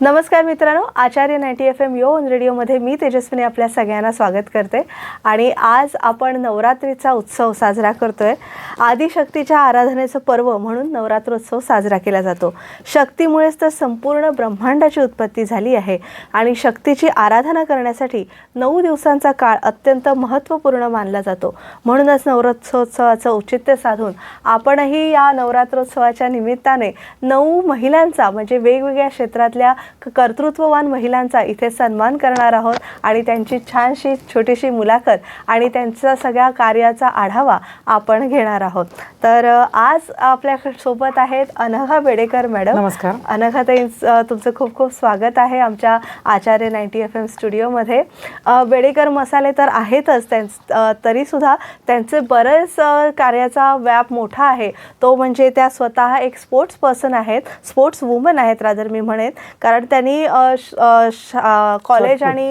नमस्कार मित्रांनो, आचार्य 90 FM yo on रेडिओमध्ये मी तेजस्विनी आपल्या सगळ्यांना स्वागत करते. आणि आज आपण नवरात्रीचा उत्सव साजरा करतोय. आदिशक्तीच्या आराधनेचं पर्व म्हणून नवरात्रोत्सव साजरा केला जातो. शक्तीमुळेच तर संपूर्ण ब्रह्मांडाची उत्पत्ती झाली आहे आणि शक्तीची आराधना करण्यासाठी 9 दिवसांचा काळ अत्यंत महत्त्वपूर्ण मानला जातो. म्हणूनच नवरात्रोत्सवाचं औचित्य साधून आपणही या नवरात्रोत्सवाच्या निमित्ताने 9 महिलांचा म्हणजे वेगवेगळ्या क्षेत्रातल्या कर्तृत्ववान महिलांचा इथे सन्मान करणार आहोत आणि त्यांची छानशी छोटीशी मुलाखत आणि त्यांच्या सगळ्या कार्याचा आढावा आपण घेणार आहोत. तर आज आपल्या सोबत आहेत अनघा बेडेकर मॅडम. नमस्कार. अनघाताई, तुमचं खूप खूप स्वागत आहे आमच्या आचार्य 90 FM स्टुडिओमध्ये. बेडेकर मसाले तर आहेतच, तरीसुद्धा त्यांचे बरेच कार्याचा व्याप मोठा आहे. तो म्हणजे त्या स्वतः एक स्पोर्ट्स पर्सन आहेत, स्पोर्ट्स वुमन आहेत रादर मी म्हणेन, कारण त्यांनी कॉलेज आणि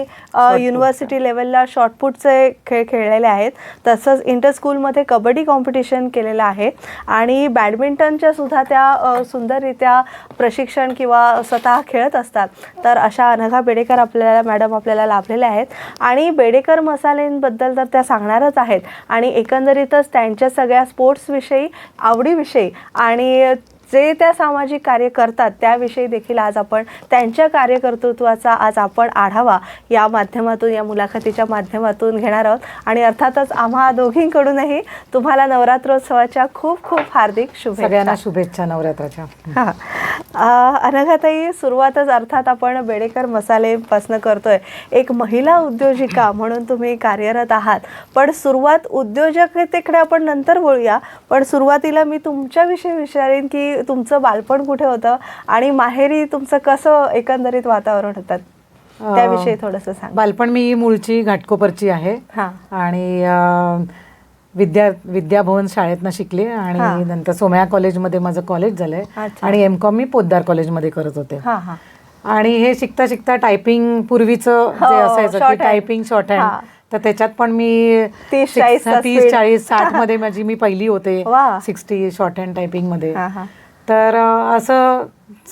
युनिव्हर्सिटी लेवलला शॉर्टपुटचे खेळ खेळलेले आहेत. तसंच इंटर स्कूलमध्ये कबड्डी कॉम्पिटिशन केलेलं आहे आणि बॅडमिंटनच्या सुद्धा त्या सुंदररित्या प्रशिक्षण किंवा स्वतः खेळत असतात. तर अशा अनघा बेडेकर मॅडम आपल्याला लाभलेल्या आहेत आणि बेडेकर मसाल्यांबद्दल तर त्या सांगणारच आहेत आणि एकंदरीतच त्यांच्या सगळ्या स्पोर्ट्सविषयी, आवडीविषयी आणि जे त्या सामाजिक कार्य करतात त्याविषयी देखील आज आपण त्यांच्या कार्यकर्तृत्वाचा आज आपण आढावा या माध्यमातून, या मुलाखतीच्या माध्यमातून घेणार आहोत. आणि अर्थातच आम्हा दोघींकडूनही तुम्हाला नवरात्रोत्सवाच्या खूप खूप हार्दिक शुभेच्छा. सगळ्यांना शुभेच्छा नवरात्राच्या. अनघाताई, सुरुवातच अर्थात आपण बेडेकर मसालेपासून करतोय. एक महिला उद्योजिका म्हणून तुम्ही कार्यरत आहात, पण सुरुवात उद्योजकतेकडे आपण नंतर बोलूया. पण सुरुवातीला मी तुमच्याविषयी विचारेन की तुमचं बालपण कुठे होतं आणि माहेरी तुमचं कसं एकंदरीत वातावरण होतं, त्याविषयी थोडंसं सांग. बालपण मी मूळची घाटकोपरची आहे आणि विद्याभवन शाळेतनं शिकले आणि नंतर सोमया कॉलेजमध्ये माझं कॉलेज झालंय आणि M.Com मी पोद्दार कॉलेजमध्ये करत होते. आणि हे शिकता शिकता टायपिंग पूर्वीचं जे असायचं की टायपिंग शॉर्ट हँड, तर त्याच्यात पण मी 30-40-60 मध्ये माझी मी पहिली होते 60 शॉर्ट हँड टायपिंग मध्ये. तर असं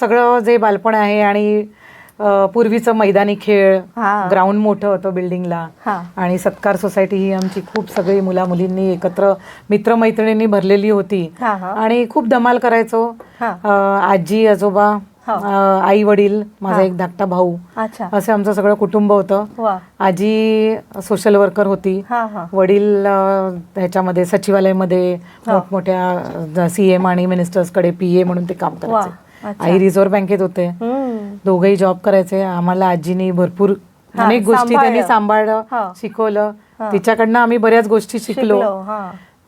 सगळं जे बालपण आहे आणि पूर्वीचं मैदानी खेळ, ग्राउंड मोठं होतं बिल्डिंगला आणि सत्कार सोसायटी ही आमची खूप सगळी मुलींनी एकत्र मित्रमैत्रिणींनी भरलेली होती आणि खूप धमाल करायचो. आजी आजोबा, आई वडील, माझा एक धाकटा भाऊ, असं आमचं सगळं कुटुंब होतं. आजी सोशल वर्कर होती, वडील ह्याच्यामध्ये सचिवालयामध्ये मोठमोठ्या CM आणि मिनिस्टर्सकडे PA म्हणून ते काम करायचे. आई रिझर्व्ह बँकेत होते, दोघंही जॉब करायचे. आम्हाला आजीने भरपूर अनेक गोष्टी त्यांनी सांभाळलं, शिकवलं. तिच्याकडनं आम्ही बऱ्याच गोष्टी शिकलो.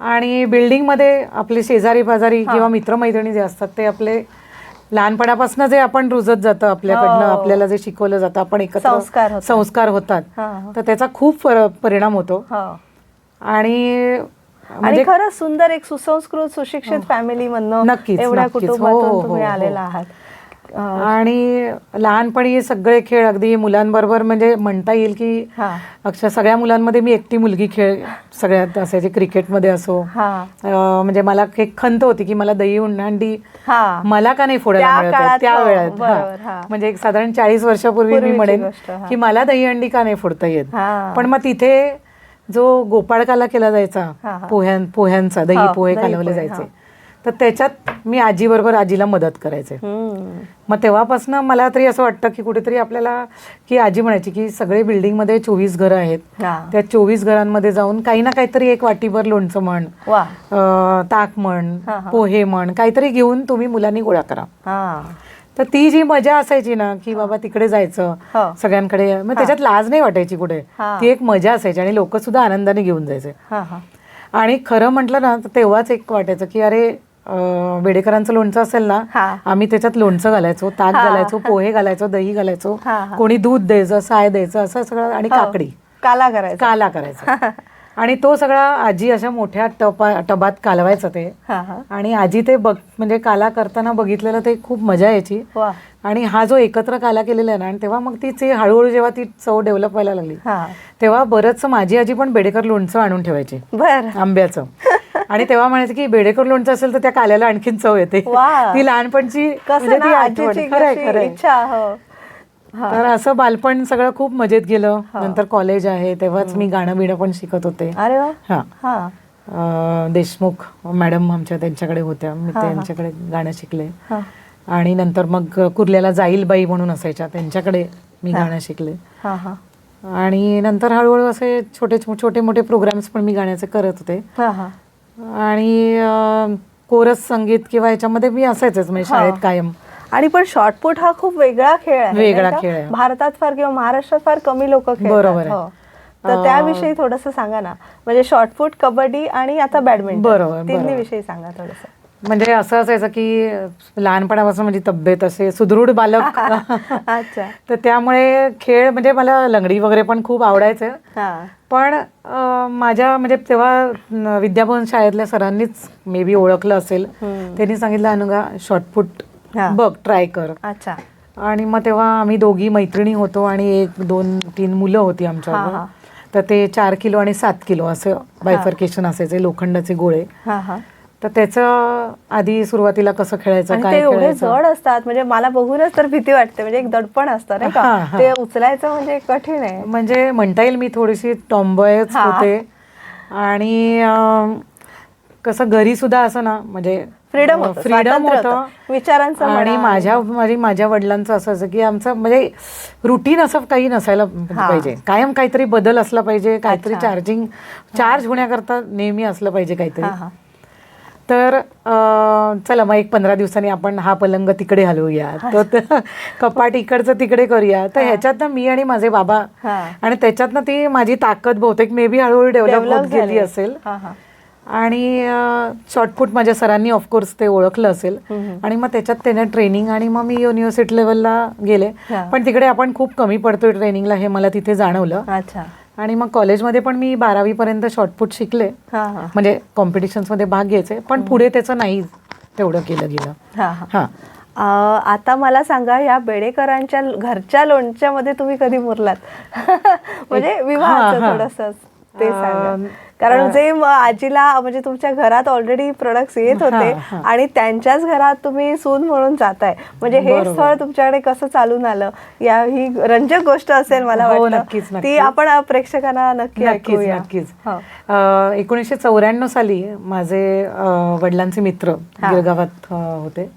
आणि बिल्डिंगमध्ये आपले शेजारी पाजारी किंवा मित्रमैत्रिणी जे असतात ते आपले लहानपणापासून जे आपण रुजत जातं, आपल्याकडनं आपल्याला जे शिकवलं जातं, आपण एकत्र संस्कार होतात, तर त्याचा खूप परिणाम होतो. आणि खरंच सुंदर एक सुसंस्कृत सुशिक्षित फॅमिली मधनं एवढ्या कुटुंबातून तुम्ही आलेला आहात. आणि लहानपणी सगळे खेळ अगदी मुलांबरोबर म्हणजे म्हणता येईल की अक्षर सगळ्या मुलांमध्ये मी एकटी मुलगी खेळ सगळ्यात असायचे. क्रिकेटमध्ये असो, म्हणजे मला एक खंत होती की मला दहीहंडी मला का नाही फोडायला मिळत त्या वेळात. म्हणजे एक साधारण 40 वर्षापूर्वी मी म्हणेन की मला दहीहंडी का नाही फोडता येत. पण मग तिथे जो गोपाळकाला केला जायचा, पोह्यांचा दही पोहे कालवले जायचे, तर त्याच्यात मी आजीबरोबर आजीला मदत करायचे. मग तेव्हापासून मला तरी असं वाटतं की कुठेतरी आपल्याला, की आजी म्हणायची की सगळे बिल्डिंगमध्ये 24 घरं आहेत, त्या 24 घरांमध्ये जाऊन काही ना काहीतरी एक वाटीभर लोणचं म्हण, ताक म्हण, पोहे म्हण, काहीतरी घेऊन तुम्ही मुलांनी गोळा करा. तर ती जी मजा असायची ना की बाबा तिकडे जायचं सगळ्यांकडे, मग त्याच्यात लाज नाही वाटायची कुठे, ती एक मजा असायची आणि लोक सुद्धा आनंदाने घेऊन जायचे. आणि खरं म्हटलं ना तर तेव्हाच एक वाटायचं की अरे बेडेकरांचं लोणचं असेल ना, आम्ही त्याच्यात लोणचं घालायचो, ताक घालायचो, पोहे घालायचो, दही घालायचो, कोणी दूध द्यायचं, साय द्यायचं, असं सगळं. आणि काकडी काला करायचा आणि तो सगळा आजी अशा मोठ्या टबात कालवायचं ते. आणि आजी ते म्हणजे काला करताना बघितलेलं ते खूप मजा यायची. आणि हा जो एकत्र काला केलेला आहे ना, आणि तेव्हा मग तीच हळूहळू जेव्हा ती चव डेव्हलप व्हायला लागली तेव्हा बरंच माझी आजी पण बेडेकर लोणचं आणून ठेवायची आंब्याचं. आणि तेव्हा म्हणायचं की बेडेकर लोणचं असेल तर त्या काल्याला आणखीन चव येते. ती लहानपणची म्हणजे ती आठवण. तर असं बालपण सगळं खूप मजेत गेलं. नंतर कॉलेज आहे तेव्हाच मी गाणं बिणं पण शिकत होते. अरे वा. हा, देशमुख मॅडम आमच्या त्यांच्याकडे होत्या, मी त्यांच्याकडे गाणं शिकले. आणि नंतर मग कुर्ल्याला जाईल बाई म्हणून असायच्या, त्यांच्याकडे मी गाणं शिकले. आणि नंतर हळूहळू असे छोटे मोठे प्रोग्राम्स पण मी गाण्याचे करत होते. आणि कोरस संगीत किंवा याच्यामध्ये मी असायचंच म्हणजे शाळेत कायम. आणि पण शॉर्टपुट हा खूप वेगळा खेळ आहे. वेगळा खेळ आहे. भारतात फार किंवा महाराष्ट्रात फार कमी लोक खेळतात. बरोबर आहे. तर त्याविषयी थोडंसं सांगा ना. म्हणजे शॉर्टपुट, कबड्डी आणि आता बॅडमिंटन, बरोबर, तिन्ही विषयी सांगा थोडंसं. म्हणजे असं असायचं की लहानपणापासून माझी तब्येत असे सुदृढ बालक. अच्छा. तर त्यामुळे खेळ म्हणजे मला लंगडी वगैरे पण खूप आवडायचं. पण माझ्या म्हणजे तेव्हा विद्याभवन शाळेतल्या सरांनीच मे बी ओळखलं असेल. त्यांनी सांगितलं, अनुगा शॉर्टपुट बघ, ट्राय कर. अच्छा. आणि मग तेव्हा आम्ही दोघी मैत्रिणी होतो आणि 1, 2, 3 मुलं होती आमच्या. तर ते 4 किलो आणि 7 किलो असं बायफर्केशन असायचे, लोखंडाचे गोळे. तर त्याचं आधी सुरुवातीला कसं खेळायचं, काय एवढे जड असतात, म्हणजे मला बघूनच तर भीती वाटते. म्हणजे एक दडपण असतं नाही का, ते उचलायचं म्हणजे कठीण आहे. म्हणजे म्हणता येईल मी थोडीशी टॉम्बॉयच होते. आणि कसं घरी सुद्धा असं ना, म्हणजे फ्रीडम होतं विचारांचं. आणि माझ्या वडिलांचं असं असं की आमचं म्हणजे रुटीन असं काही नसायला पाहिजे, कायम काहीतरी बदल असला पाहिजे, काहीतरी चार्ज होण्याकरता नेहमी असलं पाहिजे काहीतरी. तर चला मग 15 दिवसांनी आपण हा पलंग तिकडे हलवूया, तर कपाट इकडचं तिकडे करूया. तर ह्याच्यातनं मी आणि माझे बाबा, आणि त्याच्यातनं ती माझी ताकद बहुतेक मे बी हळूहळू डेव्हलप होत गेली असेल. आणि शॉर्टपुट माझ्या सरांनी ऑफकोर्स ते ओळखलं असेल. आणि मग त्याच्यात त्याने ट्रेनिंग, आणि मग मी युनिव्हर्सिटी लेवलला गेले. पण तिकडे आपण खूप कमी पडतोय ट्रेनिंगला हे मला तिथे जाणवलं. आणि मग कॉलेजमध्ये पण मी 12वी पर्यंत शॉर्टपुट शिकले, म्हणजे कॉम्पिटिशन्समध्ये भाग घ्यायचे. पण पुढे त्याचं नाही तेवढं केलं गेलं. आता मला सांगा, या बेडेकरांच्या घरच्या लोणच्यामध्ये तुम्ही कधी मुरलात? म्हणजे विवाहाचं थोडंसं ते सांगा. कारण जे आजीला म्हणजे तुमच्या घरात ऑलरेडी प्रोडक्ट्स येत होते आणि त्यांच्याच घरात तुम्ही सून म्हणून जाताय, म्हणजे हे स्थळ तुमच्याकडे कसं चालून आलं, या ही रंजक गोष्ट असेल मला वाटतं. ती आपण प्रेक्षकांना नक्की ऐकूया. 1994 साली माझे वडिलांचे मित्र गिरगावात होते,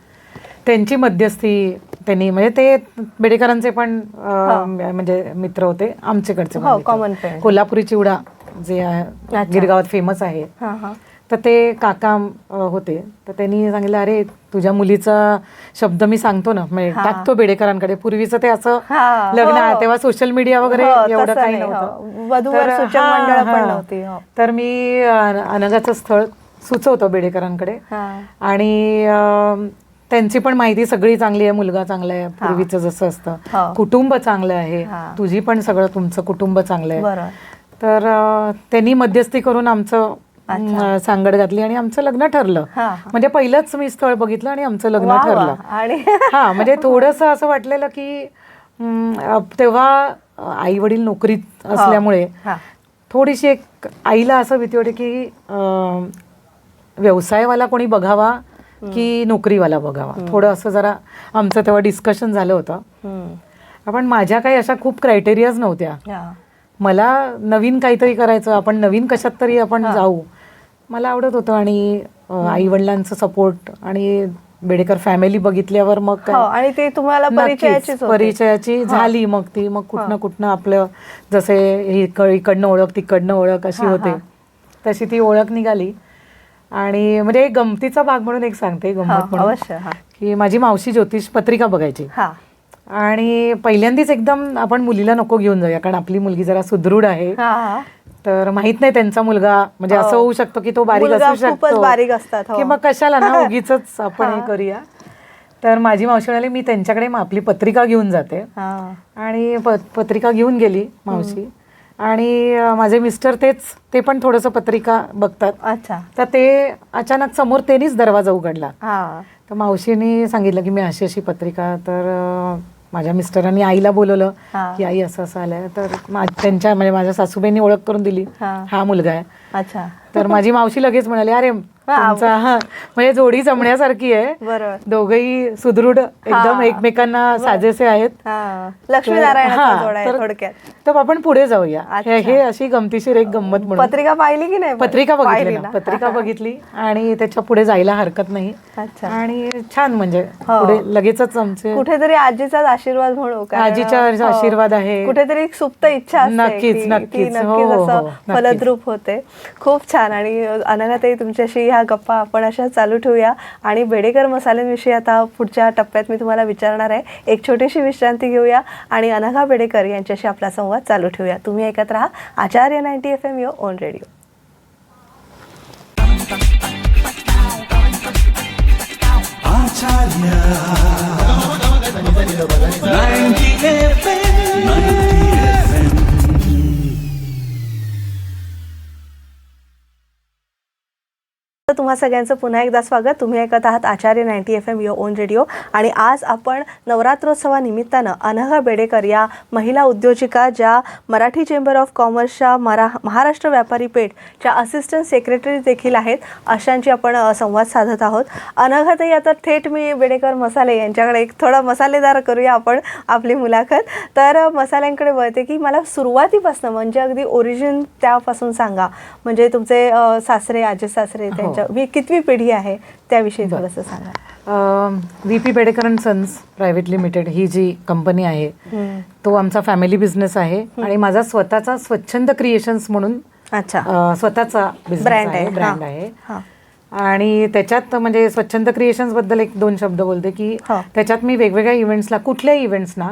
त्यांची मध्यस्थी त्यांनी, म्हणजे ते बेडेकरांचे पण म्हणजे मित्र होते, आमच्याकडचे कॉमन फ्रेंड. कोल्हापुरी चिवडा जे गिरगावात फेमस आहे, तर ते काका होते. तर त्यांनी सांगितलं, अरे तुझ्या मुलीचा शब्द मी सांगतो ना, टाकतो बेडेकरांकडे. पूर्वीचं ते असं लग्न, तेव्हा सोशल मीडिया वगैरे एवढं काही नव्हतं, तर मी अनघाचं स्थळ सुचवतो बेडेकरांकडे. आणि त्यांची पण माहिती सगळी चांगली आहे, मुलगा चांगला आहे, पूर्वीचं जसं असतं, कुटुंब चांगलं आहे, तुझी पण सगळं तुमचं कुटुंब चांगलं आहे. तर त्यांनी मध्यस्थी करून आमचं सांगड घातली आणि आमचं लग्न ठरलं. म्हणजे पहिलंच मी स्थळ बघितलं आणि आमचं लग्न ठरलं. म्हणजे थोडंसं असं वाटलेलं की तेव्हा आई वडील नोकरीत असल्यामुळे थोडीशी एक आईला असं भीती वाटते की व्यवसायवाला कोणी बघावा की नोकरीवाला बघावा. थोडं असं जरा आमचं तेव्हा डिस्कशन झालं होतं. पण माझ्या काही अशा खूप क्रायटेरियाज नव्हत्या. मला नवीन काहीतरी करायचं, आपण नवीन कशात तरी आपण जाऊ, मला आवडत होतं. आणि आई वडिलांचं सपोर्ट आणि बेडेकर फॅमिली बघितल्यावर मग आणि ते तुम्हाला परिचयाची झाली. मग ती मग कुठनं आपलं जसे इकडनं ओळख तिकडनं ओळख अशी होते, तशी ती ओळख निघाली. आणि म्हणजे एक गमतीचा भाग म्हणून एक सांगते गंमत म्हणून, की माझी मावशी ज्योतिष पत्रिका बघायची. आणि पहिल्यांदाच एकदम आपण मुलीला नको घेऊन जाऊया, कारण आपली मुलगी जरा सुदृढ आहे, तर माहित नाही त्यांचा मुलगा, म्हणजे असं होऊ शकतो की तो बारीक असू शकतो, की मग कशाला ना उगीच आपण हे करूया. तर माझी मावशी म्हणाली, मी त्यांच्याकडे आपली पत्रिका घेऊन जाते. आणि पत्रिका घेऊन गेली मावशी. आणि माझे मिस्टर ते पण थोडंसं पत्रिका बघतात. तर ते अचानक समोर त्यांनीच दरवाजा उघडला. तर मावशीने सांगितलं की मी अशी पत्रिका. तर माझ्या मिस्टरांनी आईला बोलवलं की आई असं असं आलंय. तर त्यांच्या म्हणजे माझ्या सासूबाईंनी ओळख करून दिली, हा मुलगा आहे. तर माझी मावशी लगेच म्हणाली, अरे तुमचा म्हणजे जोडी जमण्यासारखी आहे. बरोबर. दोघही सुदृढ एकदम एकमेकांना साजेसे आहेत. लक्ष्मीनारायणाचा जोड आहे थोडक्यात. तर आपण पुढे जाऊया. हे अशी गमतीशीर एक गंमत म्हणून. पत्रिका पाहिली की नाही? पत्रिका बघितली ना, पत्रिका बघितली आणि त्याच्या पुढे जायला हरकत नाही. आणि छान म्हणजे पुढे लगेचच आमचे कुठेतरी आजीचाच आशीर्वाद म्हणू, आजीचा आशीर्वाद आहे, कुठेतरी एक सुप्त इच्छा असते, नक्कीच नक्कीच असं फलद्रूप होते. खूप छान. आणि अनघाताई, तुमच्याशी ह्या गप्पा आपण अशा चालू ठेवूया. आणि बेडेकर मसाल्यांविषयी आता पुढच्या टप्प्यात मी तुम्हाला विचारणार आहे. एक छोटीशी विश्रांती घेऊया आणि अनघा बेडेकर यांच्याशी आपला संवाद चालू ठेवूया. तुम्ही ऐकत राहा आचार्य 90 FM युअर ओन रेडिओ. तुम्हा सगळ्यांचं पुन्हा एकदा स्वागत. तुम्ही ऐकत आहात आचार्य 90 FM युअर ओन रेडिओ. आणि आज आपण नवरात्रोत्सवानिमित्तानं अनघा बेडेकर या महिला उद्योजिका, ज्या मराठी चेंबर ऑफ कॉमर्सच्या महाराष्ट्र व्यापारी पेठच्या असिस्टंट सेक्रेटरी देखील आहेत, अशांची आपण संवाद साधत आहोत. अनघाताई, आता थेट मी बेडेकर मसाले यांच्याकडे एक थोडा मसालेदार करूया आपण आपली मुलाखत. तर मसाल्यांकडे वळते की मला सुरुवातीपासून म्हणजे अगदी ओरिजिन त्यापासून सांगा. म्हणजे तुमचे सासरे, आजी सासरे, त्यांच्या कितवी पिढी आहे त्याविषयी थोडंसं सांगा. VP Bedekar and sons private limited ही जी कंपनी आहे तो आमचा फॅमिली बिझनेस आहे. आणि माझा स्वतःचा स्वच्छंद क्रिएशन्स म्हणून स्वतःचा ब्रँड आहे. आणि त्याच्यात म्हणजे स्वच्छंद क्रिएशन्स बद्दल एक दोन शब्द बोलते की त्याच्यात मी वेगवेगळ्या इव्हेंट्सला, कुठल्याही इव्हेंट्सना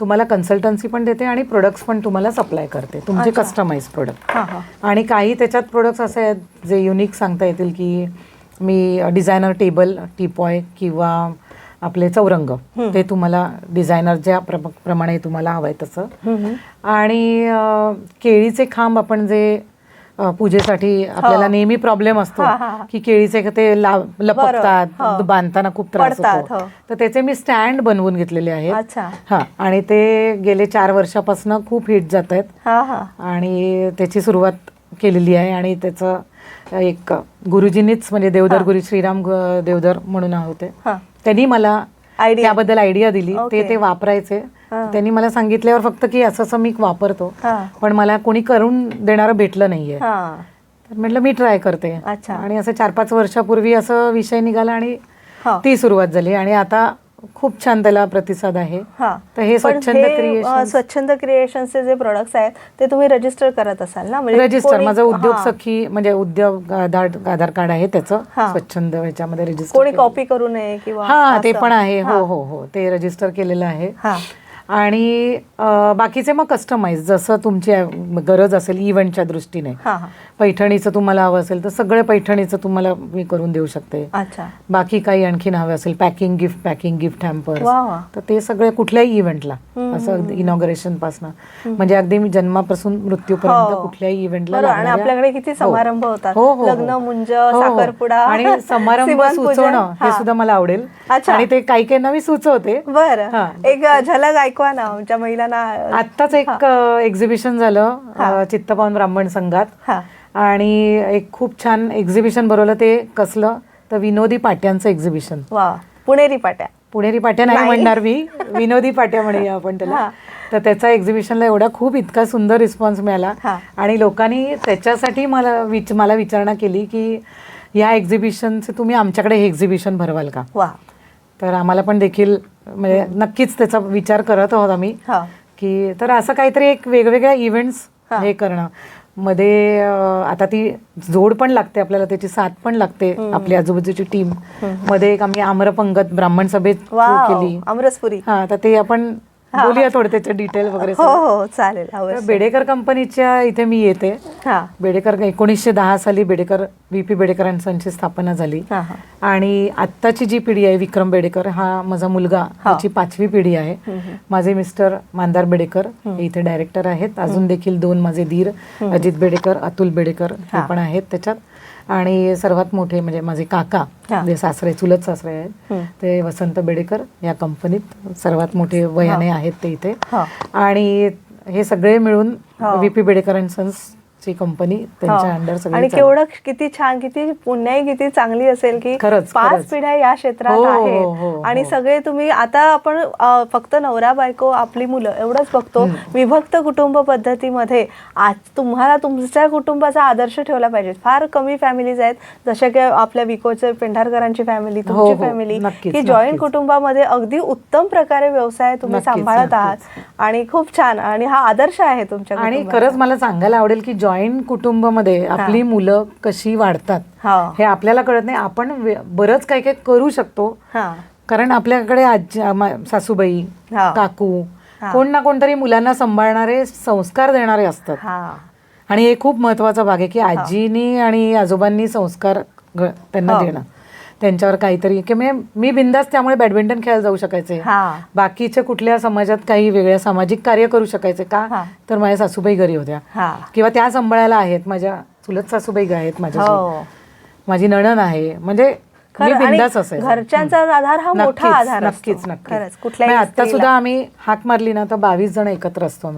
तुम्हाला कन्सल्टन्सी पण देते आणि प्रोडक्ट्स पण तुम्हाला सप्लाय करते, तुमचे कस्टमाइज प्रोडक्ट. आणि काही त्याच्यात प्रोडक्ट्स असे आहेत जे युनिक सांगता येतील की मी डिझायनर टेबल, टीपॉय किंवा आपले चौरंग ते तुम्हाला डिझायनर ज्या प्रमाणे तुम्हाला हवंय तसं. आणि केळीचे खांब आपण जे पूजेसाठी आपल्याला नेहमी प्रॉब्लेम असतो की केळीचे ते लपकतात, बांधताना खूप त्रास होतो, तर त्याचे मी स्टँड बनवून घेतलेले आहेत. आणि ते गेले 4 वर्षापासून खूप हिट जात आहेत. आणि त्याची सुरुवात केलेली आहे. आणि त्याचं एक गुरुजींनीच म्हणजे देवधर गुरु श्रीराम देवधर म्हणून होते, त्यांनी मला त्याबद्दल आयडिया दिली. ते वापरायचे. त्यांनी मला सांगितल्यावर फक्त की असं मी वापरतो, पण मला कोणी करून देणारं भेटलं नाहीये. तर म्हटलं मी ट्राय करते. आणि असं 4-5 वर्षापूर्वी असं विषय निघाला आणि ती सुरुवात झाली. आणि आता खूप छान त्याला प्रतिसाद आहे. तर हे स्वच्छंद क्रिएशनचे जे प्रोडक्ट्स आहेत ते तुम्ही रजिस्टर करत असाल ना? म्हणजे रजिस्टर माझं उद्योग सखी म्हणजे उद्योग आधार कार्ड आहे त्याचं, स्वच्छंद ह्याच्यामध्ये रजिस्टर. कोणी कॉपी करू नये किंवा ते पण आहे. हो, ते रजिस्टर केलेलं आहे. आणि बाकीचे मग कस्टमाइज जसं तुमची गरज असेल इव्हेंटच्या दृष्टीने, पैठणीचं तुम्हाला हवं असेल तर सगळे पैठणीचं तुम्हाला मी करून देऊ शकते. बाकी काही आणखीन हवे असेल पॅकिंग गिफ्ट हॅम्पर, तर ते सगळे कुठल्याही इव्हेंटला, असं इनॉग्रेशन पासून म्हणजे अगदी मी जन्मापासून मृत्यूपर्यंत कुठल्याही इव्हेंटला. आणि आपल्याकडे किती समारंभ होतात, लग्न, मुंज, साखरपुडा आणि समारंभ सुचवणं हे सुद्धा मला आवडेल. आणि ते काही मी सुचवते. बरं, एक झलक ऐकवा ना आमच्या महिलांना. आत्ताच एक एक्झिबिशन झालं चित्तपावन ब्राह्मण संघात आणि एक खूप छान एक्झिबिशन भरवलं. ते कसलं तर विनोदी पाट्यांचं एक्झिबिशन. पुणेरी पाट्या नाही म्हणणार मी, विनोदी पाट्या म्हणूया आपण त्याला. तर त्याचा एक्झिबिशनला इतका सुंदर रिस्पॉन्स मिळाला. आणि लोकांनी त्याच्यासाठी मला विचारणा केली की या एक्झिबिशनचे तुम्ही आमच्याकडे हे एक्झिबिशन भरवाल का. तर आम्हाला पण देखील म्हणजे नक्कीच त्याचा विचार करत आहोत आम्ही की तर असं काहीतरी एक वेगवेगळ्या इव्हेंट्स हे करणं. मध्ये आता ती जोड पण लागते आपल्याला, त्याची साथ पण लागते आपली आजूबाजूची टीम. मध्ये एक आम्ही आम्रपंगत ब्राह्मण सभेत केली, आमरसपुरी. तर ते आपण बोलूया थोडं त्याचे डिटेल वगैरे. हो चालेल. बेडेकर कंपनीच्या इथे मी येते. बेडेकर 1910 साली VP बेडेकर अँड सन्सची स्थापना झाली. आणि आत्ताची जी पिढी आहे, विक्रम बेडेकर हा माझा मुलगा, त्याची 5वी पिढी आहे. माझे मिस्टर मांदार बेडेकर इथे डायरेक्टर आहेत. अजून देखील 2 माझे दीर, अजित बेडेकर, अतुल बेडेकर हे पण आहेत त्याच्यात. आणि सर्वात मोठे म्हणजे माझे काका, जे सासरे, चुलत सासरे आहेत, ते वसंत बेडेकर या कंपनीत सर्वात मोठे वयाने आहेत ते इथे. आणि हे सगळे मिळून VP बेडेकर अँड सन्स ची कंपनी त्यांच्या अंडर सगळी आणि केवढं किती छान, किती पुण्याई किती चांगली असेल की 5 पिढ्या या क्षेत्रात आहेत आणि सगळे तुम्ही आता आपण फक्त नवरा बायको आपली मुलं एवढंच बघतो. विभक्त कुटुंब पद्धतीमध्ये आज तुम्हाला तुमच्या कुटुंबाचा आदर्श ठेवला पाहिजे. फार कमी फॅमिलीज आहेत जशा की आपल्या विकोचे पेंढारकरांची फॅमिली, तुमची फॅमिली, की जॉईंट कुटुंबामध्ये अगदी उत्तम प्रकारे व्यवसाय तुम्ही सांभाळत आहात आणि खूप छान, आणि हा आदर्श आहे तुमच्या. आणि खरंच मला सांगायला आवडेल की जॉईंट कुटुंबामध्ये आपली मुलं कशी वाढतात हे आपल्याला कळत नाही. आपण बरंच काही काही करू शकतो कारण आपल्याकडे आजी, सासूबाई, काकू, कोण ना कोणतरी मुलांना सांभाळणारे, संस्कार देणारे असतात. आणि हे खूप महत्वाचा भाग आहे की आजीनी आणि आजोबांनी संस्कार त्यांना देणं, त्यांच्यावर काहीतरी की मी बिंदास त्यामुळे बॅडमिंटन खेळायला जाऊ शकायचे, बाकीच्या कुठल्या समाजात काही वेगळ्या सामाजिक कार्य करू शकायचे का, तर माझ्या सासूबाई घरी होत्या किंवा त्या सांभाळायला आहेत, माझ्या चुलत सासूबाई आहेत, माझी नणन आहे, म्हणजे मी बिंदास असेल. घरच्यांचा आधार हा मोठा आधार असतो. नक्कीच. आता सुद्धा आम्ही हाक मारली ना तर 22 जण एकत्र असतो.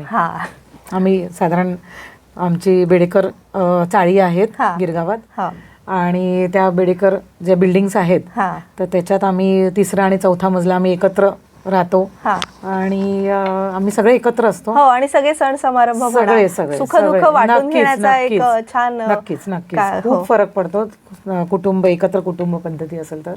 आम्ही साधारण आमची बेडेकर चाळी आहेत गिरगावात आणि त्या बेडेकर ज्या बिल्डिंग्स आहेत तर त्याच्यात आम्ही 3रा आणि 4था मजला आम्ही एकत्र राहतो आणि आम्ही सगळे एकत्र असतो. आणि सगळे सण समारंभ, सगळे सुख दुःख वाटून घेण्याचा एक छान, नक्कीच खूप फरक पडतो कुटुंब, एकत्र कुटुंब पद्धती असेल तर.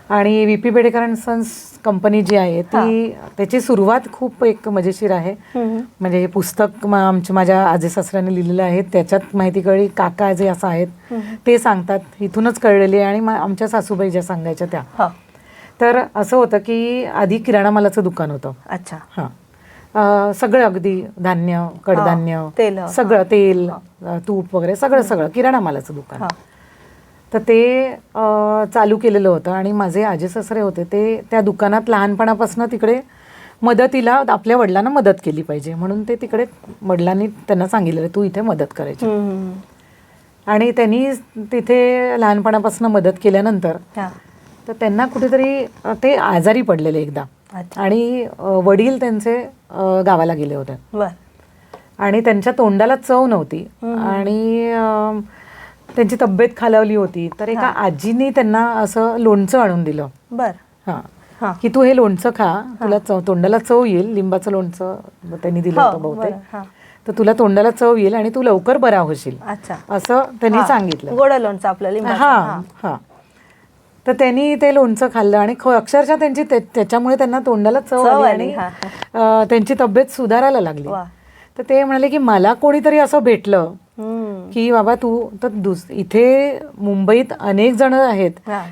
आणि VP Bedekar and sons company जी आहे ती, त्याची सुरुवात खूप एक मजेशीर आहे. म्हणजे हे पुस्तक माझ्या आजी सासऱ्याने लिहिलेलं आहे, त्याच्यात माहिती कळली. काका जे असं आहेत ते सांगतात, इथूनच कळलेली आहे. आणि आमच्या सासूबाई ज्या सांगायच्या त्या, तर असं होतं की आधी किराणा मालाचं दुकान होतं. अच्छा. सगळं अगदी धान्य, कडधान्य, सगळं तेल, तूप वगैरे सगळं किराणा मालाचं दुकान. तर ते चालू केलेलं होतं आणि माझे आजी सासरे होते ते त्या दुकानात लहानपणापासून तिकडे मदतीला, आपल्या वडिलांना मदत केली पाहिजे म्हणून ते तिकडे वडिलांनी त्यांना सांगितलेलं तू इथे मदत करायची. आणि त्यांनी तिथे लहानपणापासून मदत केल्यानंतर तर त्यांना कुठेतरी ते आजारी पडलेले एकदा आणि वडील त्यांचे गावाला गेले होते आणि त्यांच्या तोंडाला चव नव्हती आणि त्यांची तब्येत खालावली होती. तर एका आजीनी त्यांना असं लोणचं आणून दिलं. की तू हे लोणचं खा, तुला तोंडाला चव येईल. लिंबाचं लोणचं त्यांनी दिलं होतं बहुतेक. तर तुला तोंडाला चव येईल आणि तू लवकर बरा होशील असं त्यांनी सांगितलं. गोड लोणचं आपलं. तर त्यांनी ते लोणचं खाल्लं आणि अक्षरशः त्याच्यामुळे त्यांना तोंडाला चव आली आणि त्यांची तब्येत सुधारायला लागली. तर ते म्हणाले की मला कोणीतरी असं भेटलं की बाबा तू तर इथे मुंबईत अनेक जण आहेत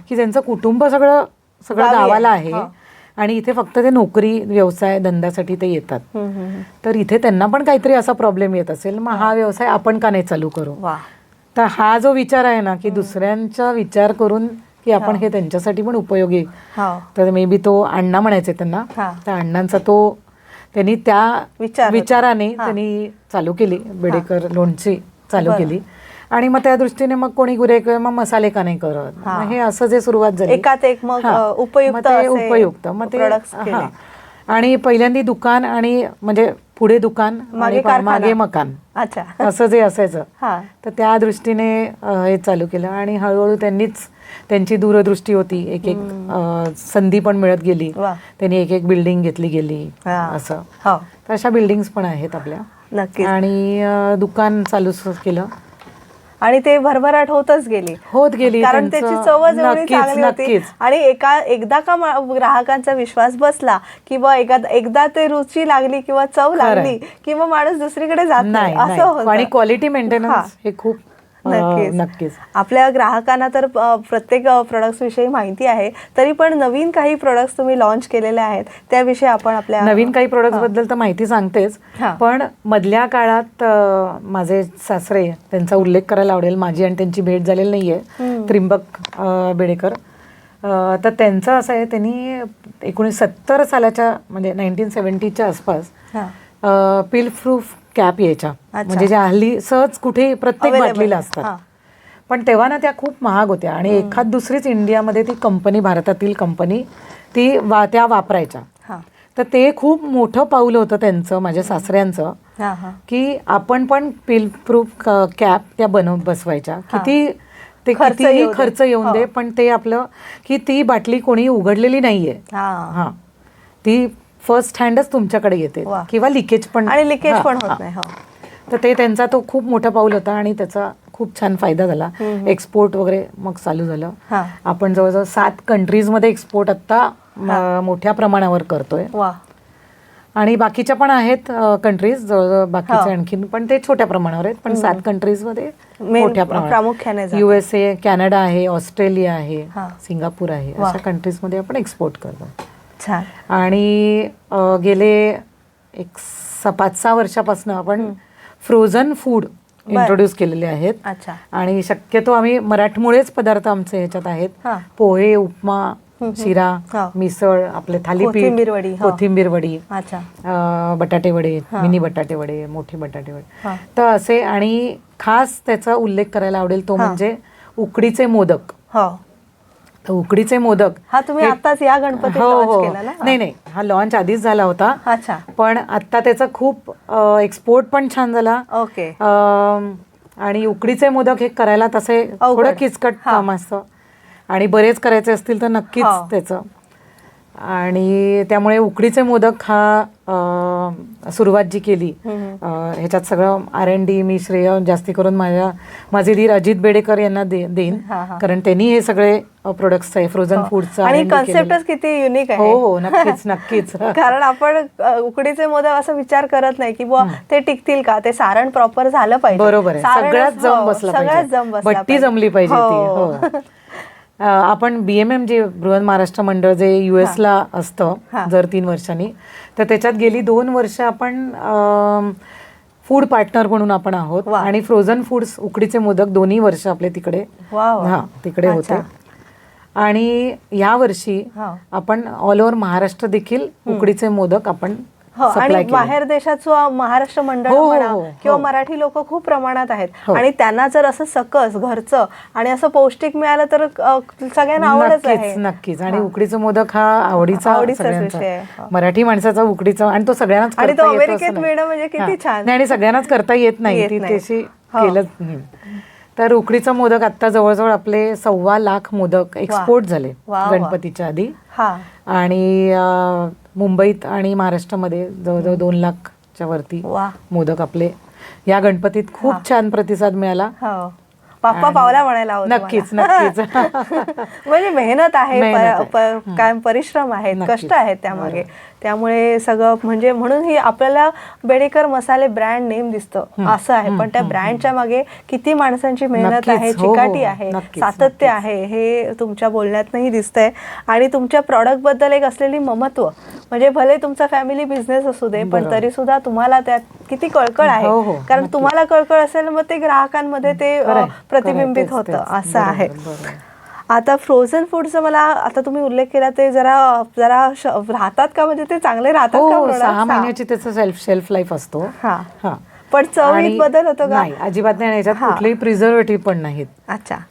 की त्यांचं कुटुंब सगळं गावाला आहे आणि इथे फक्त ते नोकरी, व्यवसाय, धंद्यासाठी ते येतात. तर इथे त्यांना पण काहीतरी असा प्रॉब्लेम येत असेल, मग हा व्यवसाय आपण का नाही चालू करू. तर हा जो विचार आहे ना की दुसऱ्यांचा विचार करून की आपण हे त्यांच्यासाठी पण उपयोगी, तर मे बी तो अण्णा म्हणायचे त्यांना, त्या अण्णांचा तो त्यांनी त्या विचाराने त्यांनी चालू केली, बेडेकर लोणची चालू केली. आणि मग त्या दृष्टीने मग कोणी गुरे मग मसाले का नाही करत, हे असं जे सुरुवात झाली एकात एक मग उपयुक्त मग ते. आणि पहिल्यांदा दुकान आणि म्हणजे पुढे दुकान मागे मकान असं जे असायचं, तर त्या दृष्टीने हे चालू केलं. आणि हळूहळू त्यांची दूरदृष्टी होती, एक संधी पण मिळत गेली. त्यांनी एक बिल्डिंग घेतली गेली असं. तर अशा बिल्डिंग्स पण आहेत आपल्या. आणि दुकान चालू केलं आणि ते भरभराट होत गेली कारण त्याची चवच एवढी चांगली होती. आणि एकदा का ग्राहकांचा विश्वास बसला किंवा एकदा ते रुची लागली किंवा चव लागली किंवा माणूस दुसरीकडे जात नाही असं होतं. आणि क्वालिटी मेंटेनन्स हे खूप नक्कीच. आपल्या ग्राहकांना तर प्रत्येक प्रोडक्ट्स विषयी माहिती आहे, तरी पण नवीन काही प्रोडक्ट्स तुम्ही लॉन्च केलेले आहेत त्याविषयी आपण आपल्या नवीन काही प्रोडक्ट्स बद्दल तर माहिती सांगतेच, पण मधल्या काळात माझे सासरे, त्यांचा उल्लेख करायला आवडेल, माझी आणि त्यांची भेट झालेली नाहीये, त्रिंबक बेडेकर. तर त्यांचं असं आहे, त्यांनी 1970 सालाच्या म्हणजे 1970च्या आसपास पिल प्रूफ कॅप यायच्या, म्हणजे ज्या हल्ली सहज कुठे प्रत्येक बाटलीला असतात, पण तेव्हा ना त्या खूप महाग होत्या आणि एखाद दुसरीच इंडियामध्ये ती कंपनी, भारतातील कंपनी त्या वापरायच्या. तर ते खूप मोठं पाऊल होतं त्यांचं, माझ्या सासऱ्यांचं, की आपण पण पिल प्रूफ कॅप त्या बसवायच्या. कितीही खर्च येऊन दे, पण ते आपलं की ती बाटली कोणी उघडलेली नाहीये, हा ती फर्स्ट हँडच तुमच्याकडे येते किंवा लिकेज पण होत नाही. तर ते त्यांचा तो खूप मोठा पाऊल होता आणि त्याचा खूप छान फायदा झाला. एक्सपोर्ट वगैरे मग चालू झालं. आपण जवळजवळ 7 कंट्रीजमध्ये एक्सपोर्ट आता मोठ्या प्रमाणावर करतोय. आणि बाकीच्या पण आहेत कंट्रीज, जवळजवळ बाकीचे आणखीन, पण ते छोट्या प्रमाणावर आहेत. पण 7 कंट्रीजमध्ये मोठ्या प्रमाणात, USA, कॅनडा आहे, ऑस्ट्रेलिया आहे, सिंगापूर आहे, अशा कंट्रीजमध्ये आपण एक्सपोर्ट करतो. आणि गेले 5-6 वर्षापासून आपण फ्रोझन फूड इंट्रोड्यूस केलेले आहेत. आणि शक्यतो आम्ही मराठमोळेच पदार्थ आमचे ह्याच्यात आहेत. पोहे, उपमा, शिरा, मिसळ, आपले थालीपीठ, कोथिंबीर वडी, बटाटे वडे, मिनी बटाटे वडे, मोठे बटाटे वडे, तर असे. आणि खास त्याचा उल्लेख करायला आवडेल तो म्हणजे उकडीचे मोदक. उकडीचे मोदक तुम्ही आताच या गणपतीत लॉन्च केला ना? नाही, हा लॉन्च आधीच झाला होता, पण आता त्याचा खूप एक्सपोर्ट पण छान झाला. आणि उकडीचे मोदक हे करायला तसे थोडं किचकट काम असतं आणि बरेच करायचे असतील तर नक्कीच त्याचं. आणि त्यामुळे उकडीचे मोदक हा सुरुवात जी केली, ह्याच्यात सगळं R&D मी श्रेय जास्ती करून माझे धीर अजित बेडेकर यांना देईन, कारण त्यांनी हे सगळे प्रोडक्ट्स आहे फ्रोझन फूडचं. आणि कन्सेप्टच किती युनिक आहे. हो, नक्कीच. कारण आपण उकडीचे मोदक असं विचार करत नाही की बुवा ते टिकतील का, ते सारण प्रॉपर झालं पाहिजे. बरोबर आहे, सगळ्यात जम बसला पाहिजे, भट्टी जमली पाहिजे ती. आपण BMM जे बृहन महाराष्ट्र मंडळ जे US ला असतं जर 3 वर्षांनी, तर त्याच्यात गेली 2 वर्ष आपण फूड पार्टनर म्हणून आपण आहोत. आणि फ्रोझन फूड्स, उकडीचे मोदक 2 वर्ष आपले तिकडे तिकडे होते. आणि या वर्षी आपण ऑल ओव्हर महाराष्ट्र देखील उकडीचे मोदक आपण आणि बाहेर देशाचं महाराष्ट्र मंडळ म्हणा किंवा मराठी लोक खूप प्रमाणात आहेत. आणि त्यांना जर असं सकस घरचं आणि असं पौष्टिक मिळालं तर सगळ्यांना आवडच आहे. नक्कीच. आणि उकडीचं मोदक हा आवडीचा विषय, मराठी माणसाचा उकडीचा, आणि तो सगळ्यांनाच आणि तो अमेरिकेत मिळणं म्हणजे किती छान. आणि सगळ्यांनाच करता येत नाही, ती तशी केलंच नाही. तर उकडीचं मोदक आता जवळजवळ आपले 1.25 लाख मोदक एक्सपोर्ट झाले गणपतीच्या आधी. आणि मुंबईत आणि महाराष्ट्रामध्ये जवळजवळ 2 लाखच्या वरती मोदक आपले या गणपतीत खूप छान प्रतिसाद मिळाला. बाप्पा पावला म्हणायला हवं. नक्कीच. म्हणजे मेहनत आहे, काय परिश्रम आहेत, कष्ट आहेत त्यामागे. त्यामुळे सगळं म्हणजे म्हणून ही आपल्याला बेडेकर मसाले ब्रँड नेम दिसतं असं आहे, पण त्या ब्रँडच्या मागे किती माणसांची मेहनत आहे, चिकाटी आहे, सातत्य आहे, हे तुमच्या बोलण्यातनंही दिसतंय. आणि तुमच्या प्रॉडक्ट बद्दल एक असलेली ममत्व, म्हणजे भले तुमचा फॅमिली बिझनेस असू दे, पण तरी सुद्धा तुम्हाला त्यात किती कळकळ आहे. कारण तुम्हाला कळकळ असेल मग ते ग्राहकांमध्ये ते प्रतिबिंबित होतं, असं आहे. आता फ्रोझन फूडचा मला आता तुम्ही उल्लेख केला, ते जरा राहतात का, म्हणजे ते चांगले राहतात का? 6 महिन्याची त्याचा शेल्फ लाईफ असतो. पण चवीत बदल होतो का? नाही, अजिबात नाही. याच्यात कुठलेही प्रिझर्वेटिव्ह पण नाहीत.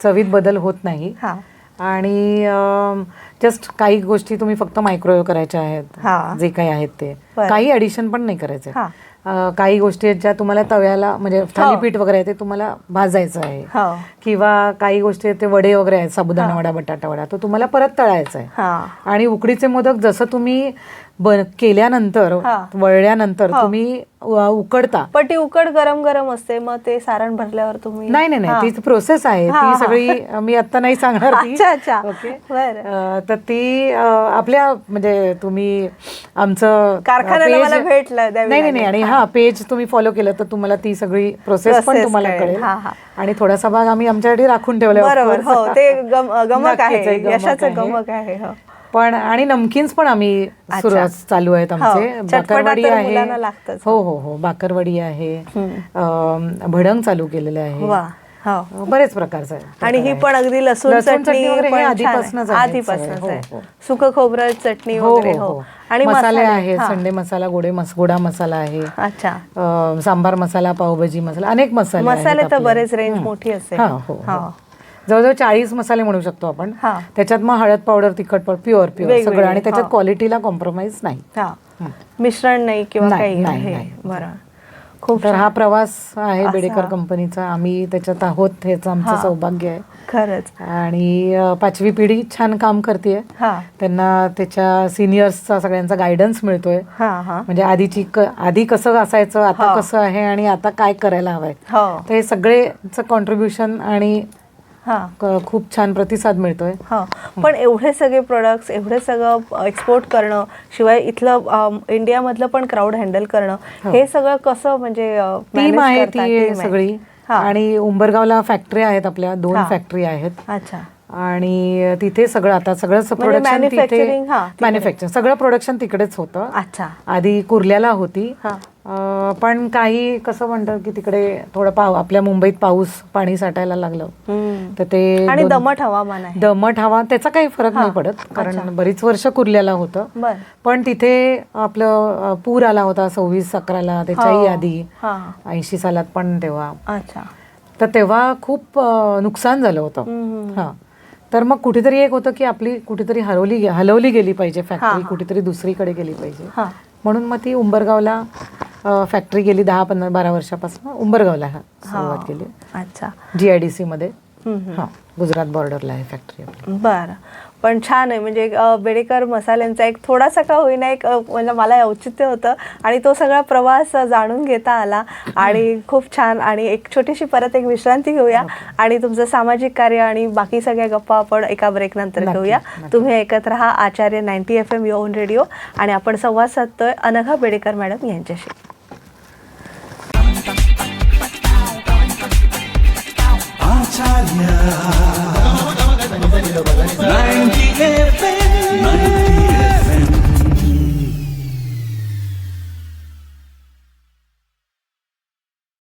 चवीत बदल होत नाही. आणि जस्ट काही गोष्टी तुम्ही फक्त मायक्रोवेव्ह करायच्या आहेत, जे काही आहेत ते, काही ऍडिशन पण नाही करायचे. काही गोष्टी आहेत ज्या तुम्हाला तव्याला, म्हणजे थालीपीठ वगैरे आहे ते तुम्हाला भाजायचं आहे, किंवा काही गोष्टी आहेत ते वडे वगैरे आहेत, साबुदाणा वडा, बटाटा वडा, तो तुम्हाला परत तळायचा आहे. आणि उकडीचे मोदक जसं तुम्ही केल्यानंतर, वळल्यानंतर तुम्ही उकडता, पण ती उकड गरम गरम असते, मग ते सारण भरल्यावर तुम्ही नाही, ती प्रोसेस आहे ती सगळी, मी आता नाही सांगणार ती. ओके, तर ती आपल्या, म्हणजे तुम्ही आमचं कारखान्याला भेटलं नाही, आणि पेज तुम्ही फॉलो केलं तर तुम्हाला ती सगळी प्रोसेस पण तुम्हाला कळेल. आणि थोडासा भाग आम्ही आमच्यासाठी राखून ठेवला. बरोबर, हो, ते गमक आहे, यशाचं गमक आहे. पण आणि नमकीन्स पण आम्ही चालू आहेत आमचे. बाकरवडी आहे, हो, बाकरवडी आहे, भडंग चालू केलेले आहे, बरेच प्रकारचं आहे. आणि ही पण अगदी लसूण चटणी आधीपासूनच आहे, सुकं खोबरं चटणी वगैरे. आणि मसाले आहेत, संडे मसाला, गोडा मसाला आहे, सांबार मसाला, पावभाजी मसाला, अनेक मसाले तर बरेच रेंज मोठी असते. जवळजवळ 40 मसाले म्हणू शकतो आपण. त्याच्यात मग हळद पावडर, तिखट पावडर, प्युअर सगळं, आणि त्याच्यात क्वालिटीला कॉम्प्रोमाइज नाही. मिश्रण नाही किंवा नाही, काही नाही, आहे. नाही. बरं, खूप तर छान. हा प्रवास आहे असा. बेडेकर कंपनीचा. आम्ही त्याच्यात आहोत, हेच आमचं हा. सौभाग्य आहे. खरंच. आणि 5वी पिढी छान काम करते. हा त्यांना त्याच्या सिनियर्सचा सगळ्यांचा गायडन्स मिळतोय. हा हा म्हणजे आधी कसं असायचं, आता हा. कसं आहे आणि आता काय करायला हवंय, हो तर हे सगळेच कॉन्ट्रीब्युशन आणि हा खूप छान प्रतिसाद मिळतोय. हो. पण एवढे सगळे प्रोडक्ट्स, एवढे सगळं एक्सपोर्ट करणं, शिवाय इथलं इंडियामधलं पण क्राऊड हँडल करणं, हे सगळं कसं म्हणजे टीम manage आहे करता? ती Team आहे. सगळी. हा. आणि उंबरगावला फॅक्टरी आहेत, आपल्या 2 हा. फॅक्टरी आहेत. अच्छा. आणि तिथे सगळं आता सगळं प्रोडक्शन तिथे, manufacturing, हा, तिकडे. मॅन्युफॅक्चरिंग सगळं प्रोडक्शन तिकडेच होतं. अच्छा. आधी कुर्ल्याला होती. हा. पण काही कसं म्हणतात की तिकडे थोडं आपल्या मुंबईत पाणी साठायला लागलं, तर ते आणि दमट हवामान आहे. दमट हवा, त्याचा काही फरक नाही पडत, कारण बरीच वर्ष कुर्ल्याला होतं. बरं. पण तिथे आपलं पूर आला होता 26/11ला, त्याच्याही आधी 80 सालात पण तेव्हा. अच्छा. तर तेव्हा खूप नुकसान झालं होतं. हां. तर मग कुठेतरी एक होतं की आपली कुठेतरी हलवली गेली पाहिजे फॅक्टरी, कुठेतरी दुसरीकडे गेली पाहिजे. म्हणून मग ती उंबरगावला फॅक्टरी गेली. 10-12 वर्षापासून उंबरगावला सुरुवात केली. अच्छा. GIDC मध्ये. हां, गुजरात बॉर्डरला आहे फॅक्टरी आपली. बरं. पण छान आहे, म्हणजे बेडेकर मसाल्यांचा एक थोडासा का होईना एक म्हणजे मला औचित्य होतं आणि तो सगळा प्रवास जाणून घेता आला आणि खूप छान. आणि एक छोटीशी परत एक विश्रांती घेऊया आणि तुमचं सामाजिक कार्य आणि बाकी सगळ्या गप्पा आपण एका ब्रेक नंतर घेऊया. तुम्ही ऐकत राहा आचार्य 90 FM युअर ओन रेडिओ आणि आपण संवाद साधतोय अनघा बेडेकर मॅडम यांच्याशी.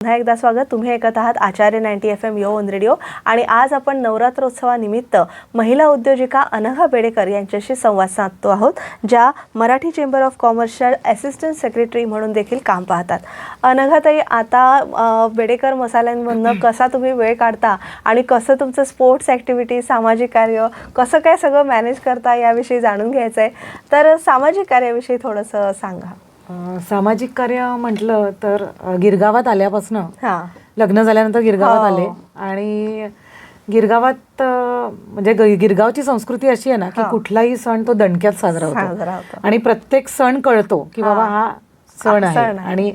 पुन्हा एकदा स्वागत. तुम्ही ऐकत आहात आचार्य 90 FM युअर ओन रेडिओ आणि आज आपण नवरात्रोत्सवानिमित्त महिला उद्योजिका अनघा बेडेकर यांच्याशी संवाद साधतो आहोत, ज्या मराठी चेंबर ऑफ कॉमर्सच्या असिस्टंट सेक्रेटरी म्हणून देखील काम पाहतात. अनघाताई, आता बेडेकर मसाल्यांमधनं कसा तुम्ही वेळ काढता आणि कसं तुमचं स्पोर्ट्स ॲक्टिव्हिटी, सामाजिक कार्य कसं काय सगळं मॅनेज करता याविषयी जाणून घ्यायचं आहे. तर सामाजिक कार्याविषयी थोडंसं सांगा. सामाजिक कार्य म्हटलं तर गिरगावात आल्यापासून, लग्न झाल्यानंतर गिरगावात आले आणि गिरगावात म्हणजे गिरगावची संस्कृती अशी आहे ना की कुठलाही सण तो दणक्यात साजरा होतो आणि प्रत्येक सण कळतो की बाबा हा सण आहे आणि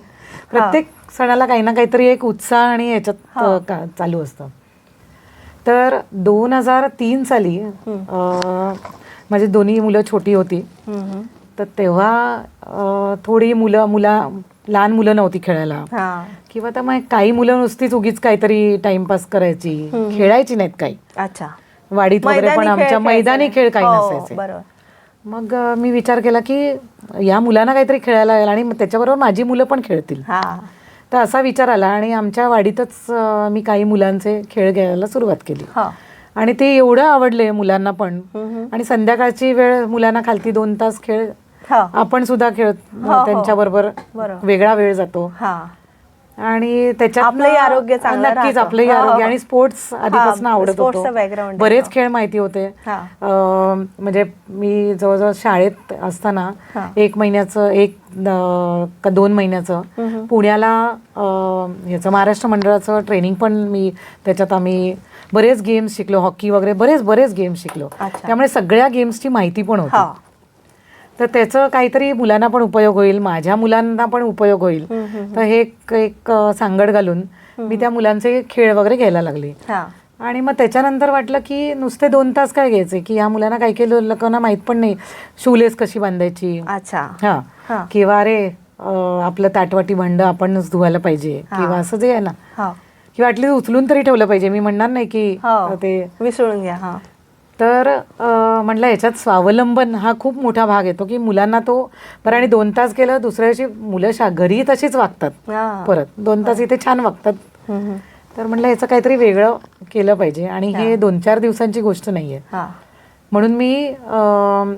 प्रत्येक सणाला काही ना काहीतरी एक उत्साह आणि याच्यात चालू असतं. तर 2003 साली माझी दोन्ही मुलं छोटी होती, तर तेव्हा थोडी लहान मुलं नव्हती खेळायला, किंवा तर मग काही मुलं नुसतीच उगीच काहीतरी टाइमपास करायची, खेळायची नाहीत काही. अच्छा. वाडीत वगैरे पण आमच्या मैदानी खेळ काही नसायचे. मग मी विचार केला की या मुलांना काहीतरी खेळायला लागेल आणि त्याच्याबरोबर माझी मुलं पण खेळतील. तर असा विचार आला आणि आमच्या वाडीतच मी काही मुलांचे खेळ घ्यायला सुरुवात केली आणि ते एवढं आवडले मुलांना पण. आणि संध्याकाळची वेळ मुलांना खालती 2 तास खेळ, आपण सुद्धा खेळ त्यांच्याबरोबर, वेगळा वेळ जातो आणि त्याच्यात आपलंही आरोग्य चांगलं, नक्कीच आपलंही आरोग्य. आणि स्पोर्ट्स आधीपासून आवडत होतो, बरेच खेळ माहिती होते. म्हणजे मी जवळजवळ शाळेत असताना 1 महिन्याचं 2 महिन्याचं पुण्याला ह्याचं महाराष्ट्र मंडळाचं ट्रेनिंग पण त्याच्यात आम्ही बरेच गेम्स शिकलो, हॉकी वगैरे बरेच गेम्स शिकलो. त्यामुळे सगळ्या गेम्सची माहिती पण होती. तर त्याचं काहीतरी मुलांना पण उपयोग होईल, माझ्या मुलांना पण उपयोग होईल. तर हे एक सांगड घालून मी त्या मुलांचे खेळ वगैरे घ्यायला लागले. आणि मग त्याच्यानंतर वाटलं की नुसते 2 तास काय घ्यायचे, की ह्या मुलांना काही लोकांना माहित पण नाही शूलेस कशी बांधायची, किंवा अरे आपलं ताटवाटी भांड आपणच धुवायला पाहिजे, किंवा असं जे आहे ना, किंवा ॲटलीस्ट उचलून तरी ठेवलं पाहिजे. मी म्हणणार नाही की ते विसरून घ्या. तर म्हटलं याच्यात स्वावलंबन हा खूप मोठा भाग येतो की मुलांना तो बरं. आणि 2 तास गेलं, दुसऱ्या दिवशी मुलं घरी तशीच वागतात, परत 2 तास इथे छान वागतात. तर म्हटलं याचं काहीतरी वेगळं केलं पाहिजे आणि हे 2-4 दिवसांची गोष्ट नाहीये. म्हणून मी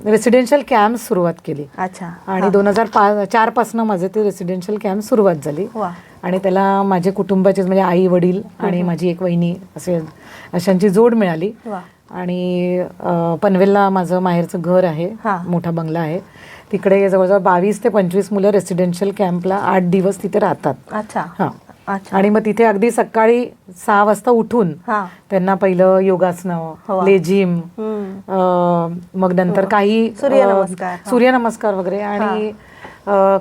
रेसिडेन्शियल कॅम्प सुरुवात केली आणि 2004 पासून माझे ते रेसिडेन्शियल कॅम्प सुरुवात झाली. आणि त्याला माझे कुटुंबाचे म्हणजे आई वडील आणि माझी एक वहिनी अशांची जोड मिळाली. आणि पनवेलला माझं माहेरचं घर आहे, मोठा बंगला आहे, तिकडे जवळजवळ 22 ते 25 मुलं रेसिडेन्शियल कॅम्पला 8 दिवस तिथे राहतात. अच्छा. हां. अच्छा. आणि मग तिथे अगदी सकाळी 6 वाजता उठून त्यांना पहिलं योगासनं, लेझिम, मग नंतर काही सूर्यनमस्कार वगैरे, आणि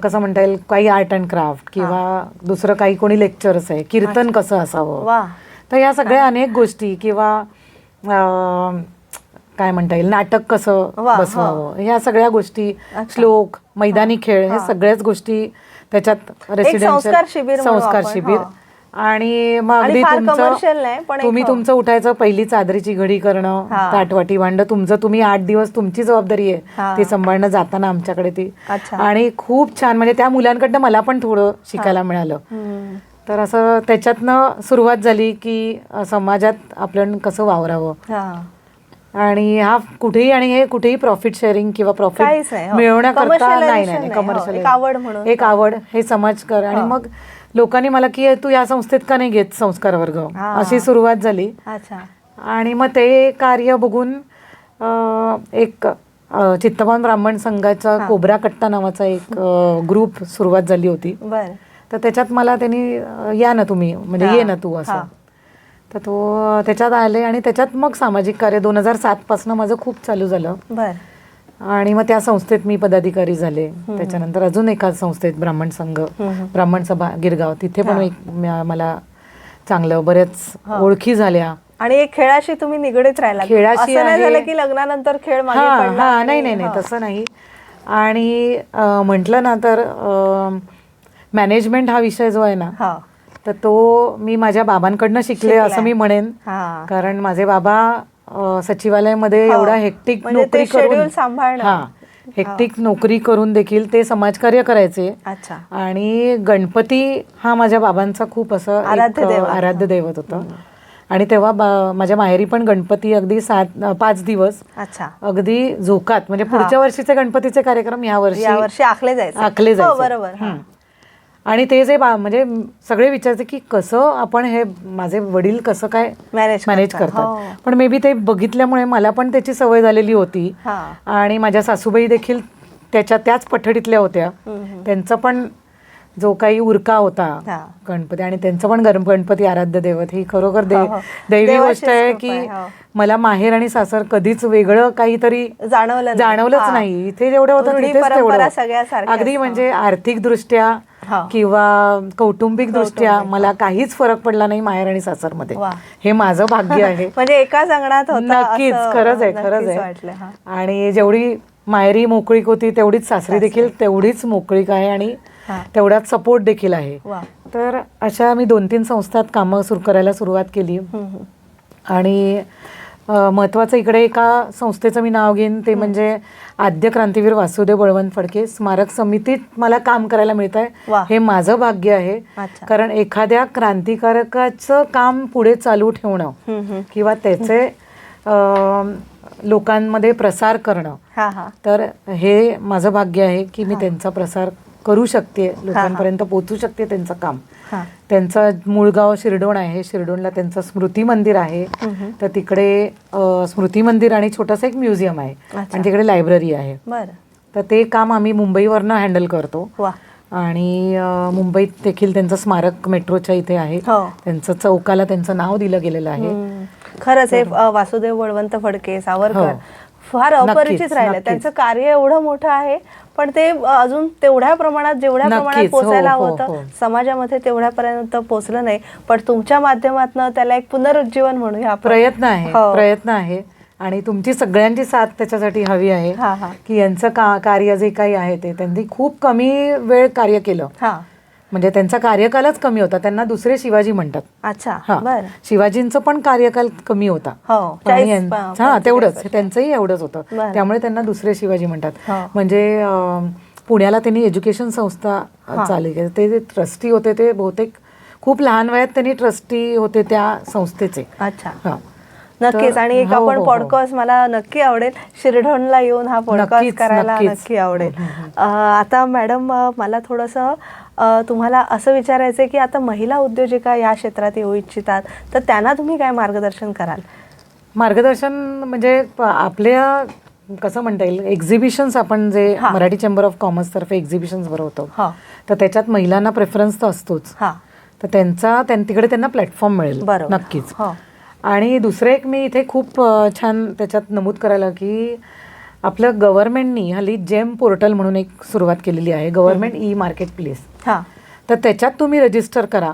कसं म्हणता येईल काही आर्ट अँड क्राफ्ट किंवा दुसरं काही कोणी लेक्चर्स आहे, कीर्तन कसं असावं, तर या सगळ्या अनेक गोष्टी, किंवा काय म्हणता येईल नाटक कसं बसवावं, ह्या सगळ्या गोष्टी, श्लोक, मैदानी खेळ, हे सगळ्याच गोष्टी त्याच्यात रेसिडेन्शियल संस्कार शिबिर. आणि मग अगदी तुम्ही तुमचं उठायचं, पहिली चादरीची घडी करणं, ताटवाटी भांड तुमचं, तुम्ही 8 दिवस तुमची जबाबदारी आहे ती सांभाळणं, जाताना आमच्याकडे ती. आणि खूप छान, म्हणजे त्या मुलांकडनं मला पण थोडं शिकायला मिळालं. तर असं त्याच्यातनं सुरुवात झाली की समाजात आपण कसं वावरावं. आणि हा कुठेही, आणि हे कुठेही प्रॉफिट शेअरिंग किंवा प्रॉफिट मिळवण्याकरता नाही, कमर्शियल, एक आवड, हे समाज कर. आणि मग लोकांनी मला की तू या संस्थेत का नाही घेत संस्कार वर्ग, अशी सुरुवात झाली. आणि मग ते कार्य बघून एक चित्तवान ब्राह्मण संघाचा कोबरा कट्टा नावाचा एक ग्रुप सुरुवात झाली होती. तर त्याच्यात मला त्यांनी या ना तुम्ही, म्हणजे ये ना तू, असं. तर तो त्याच्यात आले, आणि त्याच्यात मग सामाजिक कार्य 2007 पासून माझं खूप चालू झालं. आणि मग त्या संस्थेत मी पदाधिकारी झाले. त्याच्यानंतर अजून एका संस्थेत ब्राह्मण संघ, ब्राह्मण सभा गिरगाव, तिथे पण मला चांगलं बऱ्याच ओळखी झाल्या. आणि एक खेळाशी तुम्ही निगडीत राहिला, खेळाशी झालं की लग्नानंतर खेळ मागे पडला? नाही, तसं नाही. आणि म्हटलं ना तर मॅनेजमेंट हा विषय जो आहे ना, तर तो मी माझ्या बाबांकडनं शिकले असं मी म्हणेन. कारण माझे बाबा सचिवालयामध्ये एवढा हेक्टिक नोकरी करून, हेक्टिक नोकरी करून देखील ते समाजकार्य करायचे. आणि गणपती हा माझ्या बाबांचा खूप असं आराध्य दैवत होतं. आणि तेव्हा माझ्या माहेरी पण गणपती अगदी 5 दिवस अगदी झोकात, म्हणजे पुढच्या वर्षीचे गणपतीचे कार्यक्रम ह्या वर्षी आखले जायचे. आणि ते जे म्हणजे सगळे विचारते की कसं आपण, हे माझे वडील कसं काय मॅनेज करतात. पण मे बी ते बघितल्यामुळे मला पण त्याची सवय झालेली होती. आणि माझ्या सासूबाई देखील त्याच पठडीतल्या होत्या. त्यांचं पण जो काही उरका होता गणपती, आणि त्यांचं पण गणपती आराध्य दैवत, ही खरोखर दैवी गोष्ट आहे की मला माहेर आणि सासर कधीच वेगळं काहीतरी जाणवलंच नाही. इथे जेवढं होतं तिथेच तेवढं, अगदी म्हणजे आर्थिक दृष्ट्या किंवा कौटुंबिक दृष्ट्या मला काहीच फरक पडला नाही माहेर आणि सासर मध्ये. हे माझं भाग्य आहे. म्हणजे एकाच अंगणात नक्कीच, खरंच आहे. आणि जेवढी माहेरी मोकळीक होती तेवढीच सासरी देखील तेवढीच मोकळीक आहे, आणि तेवढाच सपोर्ट देखील आहे. तर अशा मी 2-3 संस्थात कामं सुरू करायला सुरुवात केली. आणि महत्वाचं इकडे एका संस्थेचं मी नाव घेईन, ते म्हणजे आद्य क्रांतीवीर वासुदेव बळवंत फडके स्मारक समितीत मला काम करायला मिळत आहे. हे माझं भाग्य आहे. कारण एखाद्या क्रांतिकारकाचं काम पुढे चालू ठेवणं किंवा त्याचे लोकांमध्ये प्रसार करणं, तर हे माझं भाग्य आहे की मी त्यांचा प्रसार करू शकते, लोकांपर्यंत पोहोचू शकते त्यांचं काम. त्यांचं मूळ गाव शिरडोण आहे. शिरडोणला त्यांचं स्मृती मंदिर आहे. तर तिकडे स्मृती मंदिर आणि छोटंसं एक म्युझियम आहे, आणि तिकडे लायब्ररी आहे. तर ते काम आम्ही मुंबईवरनं हँडल करतो. आणि मुंबईत देखील त्यांचं स्मारक मेट्रोच्या इथे आहे. त्यांचं चौकाला त्यांचं नाव दिलं गेलेलं आहे. खरंच हे वासुदेव बळवंत फडके, सावरकर फार अपरिचित राहिले. त्यांचं कार्य एवढं मोठं आहे, पण ते अजून तेवढ्या प्रमाणात, जेवढ्या प्रमाणात पोहोचायला हवं होतं समाजामध्ये, तेवढ्यापर्यंत पोहोचलं नाही. पण तुमच्या माध्यमातून त्याला एक पुनरुज्जीवन म्हणूया, प्रयत्न आहे. आणि तुमची सगळ्यांची साथ त्याच्यासाठी हवी आहे की यांचं कार्य जे काही आहे ते त्यांनी खूप कमी वेळ कार्य केलं. म्हणजे त्यांचा कार्यकालच कमी होता. त्यांना दुसरे शिवाजी म्हणतात. शिवाजींचं पण कार्यकाल कमी होता, तेवढंच त्यांचंही एवढंच होतं. त्यामुळे त्यांना दुसरे शिवाजी म्हणतात. म्हणजे पुण्याला त्यांनी एज्युकेशन संस्था चालू केली. ते ट्रस्टी होते. ते बहुतेक खूप लहान वयात त्यांनी ट्रस्टी होते त्या संस्थेचे. नक्कीच. आणि एक आपण पॉडकास्ट, मला नक्की आवडेल शिरढोणला येऊन हा पॉडकास्ट करायला, नक्की आवडेल. आता मॅडम, मला थोडंसं तुम्हाला असं विचारायचं आहे की आता महिला उद्योजिका या क्षेत्रात येऊ इच्छितात, तर त्यांना तुम्ही काय मार्गदर्शन कराल? मार्गदर्शन म्हणजे आपल्या कसं म्हणता येईल, एक्झिबिशन्स आपण जे मराठी चेंबर ऑफ कॉमर्स तर्फे एक्झिबिशन्स भरवतो, तर त्याच्यात महिलांना प्रेफरन्स तर असतोच. तर तिकडे त्यांना प्लॅटफॉर्म मिळेल नक्कीच. आणि दुसरं एक मी इथे खूप छान त्याच्यात नमूद करायला की आपलं गव्हर्नमेंटनी हल्ली जेम पोर्टल म्हणून एक सुरुवात केलेली आहे, गव्हर्नमेंट ई मार्केट प्लेस. तर त्याच्यात तुम्ही रजिस्टर करा.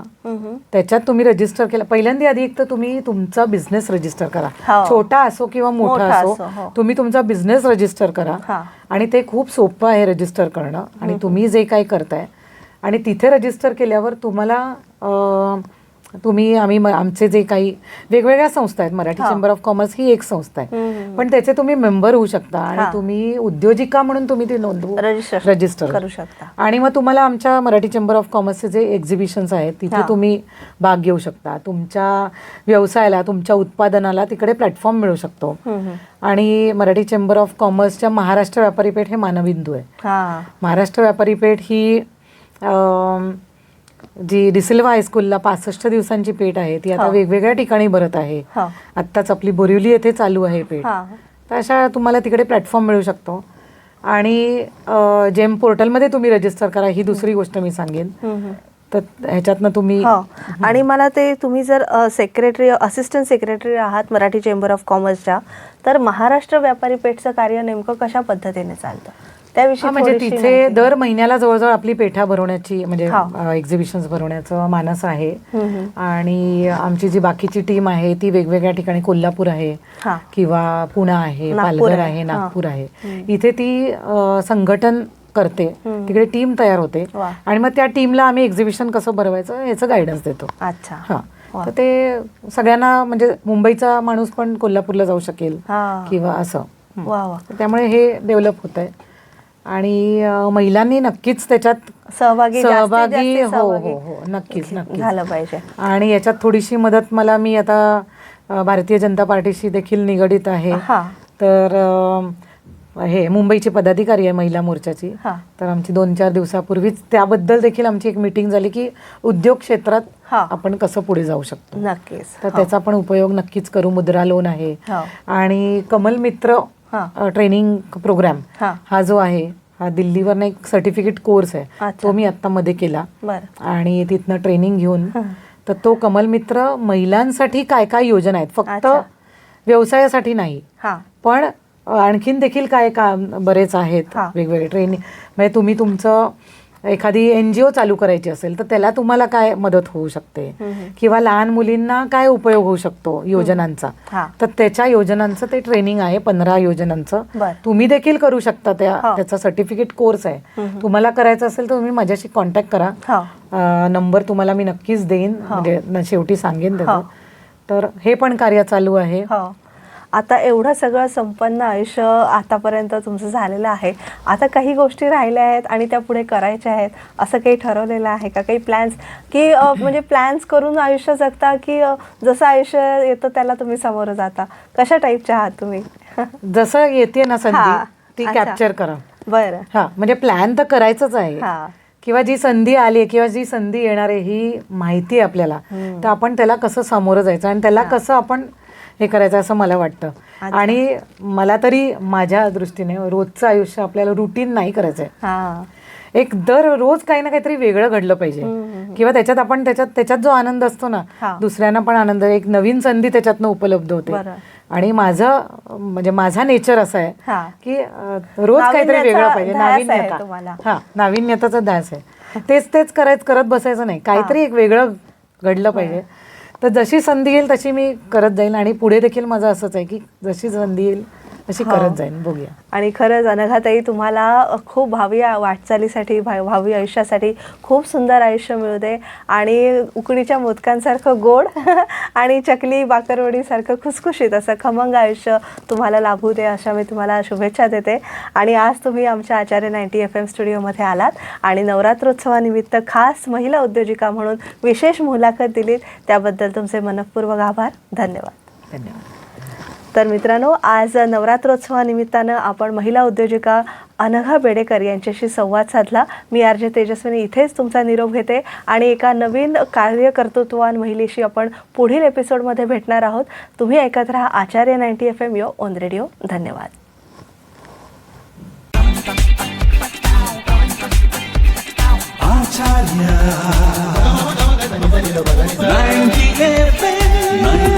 त्याच्यात तुम्ही रजिस्टर केलं पहिल्यांदा आधी एक तर तुम्ही तुमचा बिझनेस रजिस्टर करा, छोटा असो किंवा मोठा असो, तुम्ही तुमचा बिझनेस रजिस्टर करा. आणि ते खूप सोपं आहे रजिस्टर करणं. आणि तुम्ही जे काही करताय आणि तिथे रजिस्टर केल्यावर तुम्हाला आमचे जे काही वेगवेगळ्या संस्था आहेत, मराठी चेंबर ऑफ कॉमर्स ही एक संस्था आहे, पण त्याचे तुम्ही मेंबर होऊ शकता आणि तुम्ही उद्योजिका म्हणून तुम्ही ते रजिस्टर करू शकता. आणि मग तुम्हाला आमच्या मराठी चेंबर ऑफ कॉमर्सचे जे एक्झिबिशन्स आहेत तिथे तुम्ही भाग घेऊ शकता. तुमच्या व्यवसायाला, तुमच्या उत्पादनाला तिकडे प्लॅटफॉर्म मिळू शकतो. आणि मराठी चेंबर ऑफ कॉमर्सच्या महाराष्ट्र व्यापारी पेठ हे मानबिंदू आहे. महाराष्ट्र व्यापारी पेठ ही जी डिसिल्वा हायस्कूलला 65 दिवसांची पेठ आहे ती आता वेगवेगळ्या ठिकाणी भरत आहे. आत्ताच आपली बोरिवली येथे चालू आहे पेठ. तर अशा तुम्हाला तिकडे प्लॅटफॉर्म मिळू शकतो. आणि जेम पोर्टलमध्ये तुम्ही रजिस्टर करा, ही दुसरी गोष्ट मी सांगेन. तर ह्याच्यातनं तुम्ही आणि मला ते तुम्ही जर असिस्टंट सेक्रेटरी आहात मराठी चेंबर ऑफ कॉमर्सच्या, तर महाराष्ट्र व्यापारी पेठचं कार्य नेमकं कशा पद्धतीने चालतं त्याविषयी म्हणजे तिथे दर महिन्याला जवळजवळ आपली पेठा भरवण्याची म्हणजे एक्झिबिशन्स भरवण्याचं मानस आहे. आणि आमची जी बाकीची टीम आहे ती वेगवेगळ्या ठिकाणी, कोल्हापूर आहे किंवा पुणे आहे, पालघर आहे, नागपूर आहे, इथे ती संघटन करते, तिकडे टीम तयार होते आणि मग त्या टीमला आम्ही एक्झिबिशन कसं भरवायचं याचं गायडन्स देतो. तर ते सगळ्यांना म्हणजे मुंबईचा माणूस पण कोल्हापूरला जाऊ शकेल किंवा असं. त्यामुळे हे डेव्हलप होत आहे आणि महिलांनी नक्कीच त्याच्यात सहभागी नक्कीच झालं पाहिजे. आणि याच्यात थोडीशी मदत मी आता भारतीय जनता पार्टीशी देखील निगडीत आहे. तर हे मुंबईची पदाधिकारी आहे महिला मोर्चाची. तर आमची 2-4 दिवसापूर्वीच त्याबद्दल देखील आमची एक मीटिंग झाली की उद्योग क्षेत्रात आपण कसं पुढे जाऊ शकतो. नक्कीच. तर त्याचा पण उपयोग नक्कीच करू. मुद्रा लोन आहे आणि कमल मित्र ट्रेनिंग प्रोग्राम हा जो आहे हा दिल्लीवरनं एक सर्टिफिकेट कोर्स आहे, तो मी आता मध्ये केला आणि तिथनं ट्रेनिंग घेऊन. तर तो कमल मित्र महिलांसाठी काय काय योजना आहेत, फक्त व्यवसायासाठी नाही पण आणखीन देखील काय बरेच आहेत वेगवेगळे ट्रेनिंग. म्हणजे तुम्ही तुमचं एखादी NGO चालू करायची असेल तर त्याला तुम्हाला काय मदत होऊ शकते किंवा लहान मुलींना काय उपयोग होऊ शकतो योजनांचा, तर त्याच्या योजनांचं ते ट्रेनिंग आहे. 15 योजनांचं तुम्ही देखील करू शकता. त्याचा सर्टिफिकेट कोर्स आहे. तुम्हाला करायचं असेल तर तुम्ही माझ्याशी कॉन्टॅक्ट करा. नंबर तुम्हाला मी नक्कीच देईन, म्हणजे शेवटी सांगेन त्याचं. तर हे पण कार्य चालू आहे. आता एवढं सगळं संपन्न आयुष्य आतापर्यंत तुमचं झालेलं आहे. आता काही गोष्टी राहिल्या आहेत आणि त्या पुढे करायच्या आहेत, असं काही ठरवलेलं आहे का? काही प्लॅन्स की म्हणजे प्लॅन्स करून आयुष्य जगता की जसं आयुष्य येतं त्याला तुम्ही समोर जाता? कशा टाईपच्या आहात तुम्ही? जसं येते ना संधी ती कॅप्चर करा. बरं. म्हणजे प्लॅन तर करायचंच आहे किंवा जी संधी आली किंवा जी संधी येणार आहे ही माहिती आहे आपल्याला, तर आपण त्याला कसं सामोरं जायचं आणि त्याला कसं आपण हे करायचं असं मला वाटतं. आणि मला तरी माझ्या दृष्टीने रोजचं आयुष्य आपल्याला रुटीन नाही करायचं आहे. एक दररोज काही ना काहीतरी वेगळं घडलं पाहिजे किंवा त्याच्यात जो आनंद असतो ना, दुसऱ्यांना पण आनंद, एक नवीन संधी त्याच्यातनं उपलब्ध होते. आणि माझा नेचर असा आहे की रोज काहीतरी वेगळं पाहिजे. नाविन्यताचा ध्यास आहे. तेच करत बसायचं नाही, काहीतरी एक वेगळं घडलं पाहिजे. तर जशी संधी येईल तशी मी करत जाईल आणि पुढे देखील माझं असंच आहे की जशी संधी येईल तशी करत जाईन. बघूया. आणि खरंच अनघाताई तुम्हाला खूप भावी वाटचालीसाठी, भावी आयुष्यासाठी खूप सुंदर आयुष्य मिळू दे आणि उकडीच्या मोदकांसारखं गोड आणि चकली बाकरवडीसारखं खुसखुशीत असं खमंग आयुष्य तुम्हाला लाभू दे अशा मी तुम्हाला शुभेच्छा देते. आणि आज तुम्ही आमच्या आचार्य 90 FM स्टुडिओमध्ये आलात आणि नवरात्रोत्सवानिमित्त खास महिला उद्योजिका म्हणून विशेष मुलाखत दिलीत, त्याबद्दल तुमचे मनःपूर्वक आभार. धन्यवाद. धन्यवाद. तर मित्रांनो, आज नवरात्रोत्सवानिमित्तानं आपण महिला उद्योजिका अनघा बेडेकर यांच्याशी संवाद साधला. मी RJ तेजस्विनी इथेच तुमचा निरोप घेते आणि एका नवीन कार्यकर्तृत्ववान महिलेशी आपण पुढील एपिसोडमध्ये भेटणार आहोत. तुम्ही ऐकत राहा आचार्य 90 FM योर ओन रेडिओ. धन्यवाद. 90 FM, 90